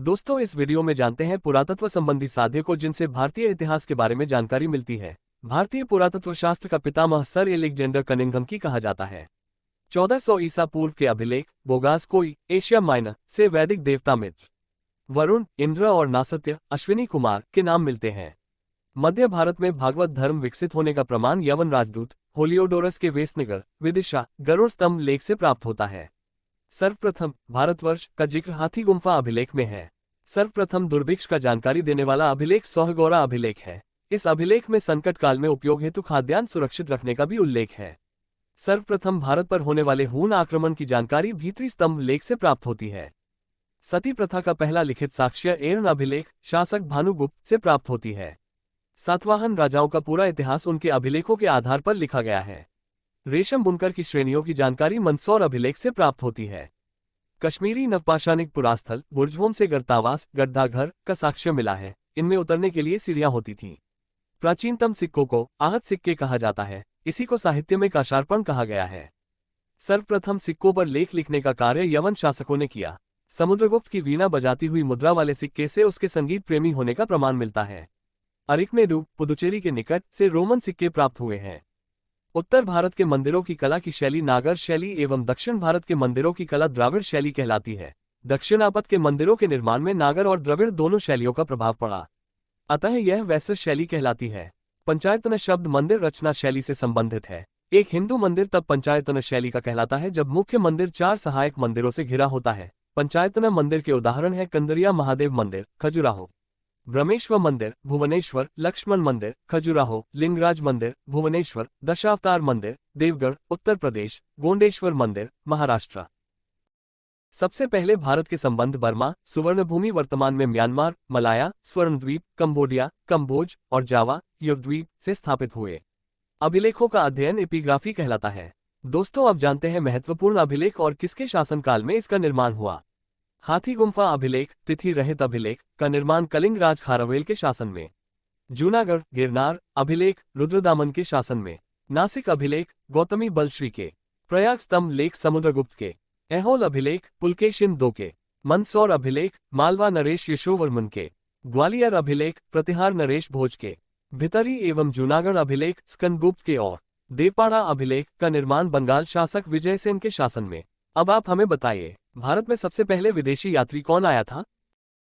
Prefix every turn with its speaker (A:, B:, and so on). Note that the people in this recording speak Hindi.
A: दोस्तों, इस वीडियो में जानते हैं पुरातत्व संबंधी साध्य को जिनसे भारतीय इतिहास के बारे में जानकारी मिलती है। भारतीय पुरातत्व शास्त्र का पितामह सर एलेक्जेंडर कनिंघम की कहा जाता है। 1400 ईसा पूर्व के अभिलेख बोगास कोई एशिया माइनर से वैदिक देवता मित्र वरुण, इंद्र और नासत्य अश्विनी कुमार के नाम मिलते हैं। मध्य भारत में भागवत धर्म विकसित होने का प्रमाण यवन राजदूत होलियोडोरस के वेस्टनगर विदिशा गरुड़ स्तंभ लेख से प्राप्त होता है। सर्वप्रथम भारतवर्ष का जिक्र हाथी गुम्फा अभिलेख में है। सर्वप्रथम दुर्भिक्ष का जानकारी देने वाला अभिलेख सोहगौरा अभिलेख है। इस अभिलेख में संकट काल में उपयोग हेतु खाद्यान्न सुरक्षित रखने का भी उल्लेख है। सर्वप्रथम भारत पर होने वाले हूण आक्रमण की जानकारी भीतरी स्तंभ लेख से प्राप्त होती है। सती प्रथा का पहला लिखित साक्ष्य एर्न अभिलेख शासक भानुगुप्त से प्राप्त होती है। सातवाहन राजाओं का पूरा इतिहास उनके अभिलेखों के आधार पर लिखा गया है। रेशम बुनकर की श्रेणियों की जानकारी मंदसौर अभिलेख से प्राप्त होती है। कश्मीरी नवपाषाणिक पुरास्थल बुर्जहोम से गर्तावास गड्ढाघर का साक्ष्य मिला है। इनमें उतरने के लिए सीढ़ियां होती थीं। प्राचीनतम सिक्कों को आहत सिक्के कहा जाता है। इसी को साहित्य में काशार्पण कहा गया है। सर्वप्रथम सिक्कों पर लेख लिखने का कार्य यवन शासकों ने किया। समुद्रगुप्त की वीणा बजाती हुई मुद्रा वाले सिक्के से उसके संगीत प्रेमी होने का प्रमाण मिलता है। अरिकमेडु पुदुचेरी के निकट से रोमन सिक्के प्राप्त हुए हैं। उत्तर भारत के मंदिरों की कला की शैली नागर शैली एवं दक्षिण भारत के मंदिरों की कला द्राविड़ शैली कहलाती है। दक्षिणापथ के मंदिरों के निर्माण में नागर और द्रविड़ दोनों शैलियों का प्रभाव पड़ा, अतः यह वैश्य शैली कहलाती है। पंचायतन शब्द मंदिर रचना शैली से संबंधित है। एक हिंदू मंदिर तब पंचायतन शैली का कहलाता है जब मुख्य मंदिर 4 सहायक मंदिरों से घिरा होता है। पंचायतन मंदिर के उदाहरण है कंदरिया महादेव मंदिर खजुराहो, ब्रह्मेश्वर मंदिर भुवनेश्वर, लक्ष्मण मंदिर खजुराहो, लिंगराज मंदिर भुवनेश्वर, दशावतार मंदिर देवगढ़ उत्तर प्रदेश, गोंडेश्वर मंदिर महाराष्ट्र। सबसे पहले भारत के संबंध बर्मा, सुवर्णभूमि वर्तमान में म्यांमार, मलाया, स्वर्णद्वीप, कंबोडिया, कंबोज और जावा युवद्वीप से स्थापित हुए। अभिलेखों का अध्ययन एपिग्राफी कहलाता है। दोस्तों, अब जानते हैं महत्वपूर्ण अभिलेख और किसके शासनकाल में इसका निर्माण हुआ। हाथी गुम्फा अभिलेख तिथि रहित अभिलेख का निर्माण कलिंग राज खारवेल के शासन में। जूनागढ़ गिरनार अभिलेख रुद्रदामन के शासन में। नासिक अभिलेख गौतमी बलश्री के। प्रयाग स्तंभ लेख समुद्रगुप्त के। ऐहोल अभिलेख पुलकेशिन II के। मंदसौर अभिलेख मालवा नरेश यशोवर्मन के। ग्वालियर अभिलेख प्रतिहार नरेश भोज के। भितरी एवं जूनागढ़ अभिलेख स्कंदगुप्त के और देवपाड़ा अभिलेख का निर्माण बंगाल शासक विजयसेन के शासन में। अब आप हमें बताइए, भारत में सबसे पहले विदेशी यात्री कौन आया था।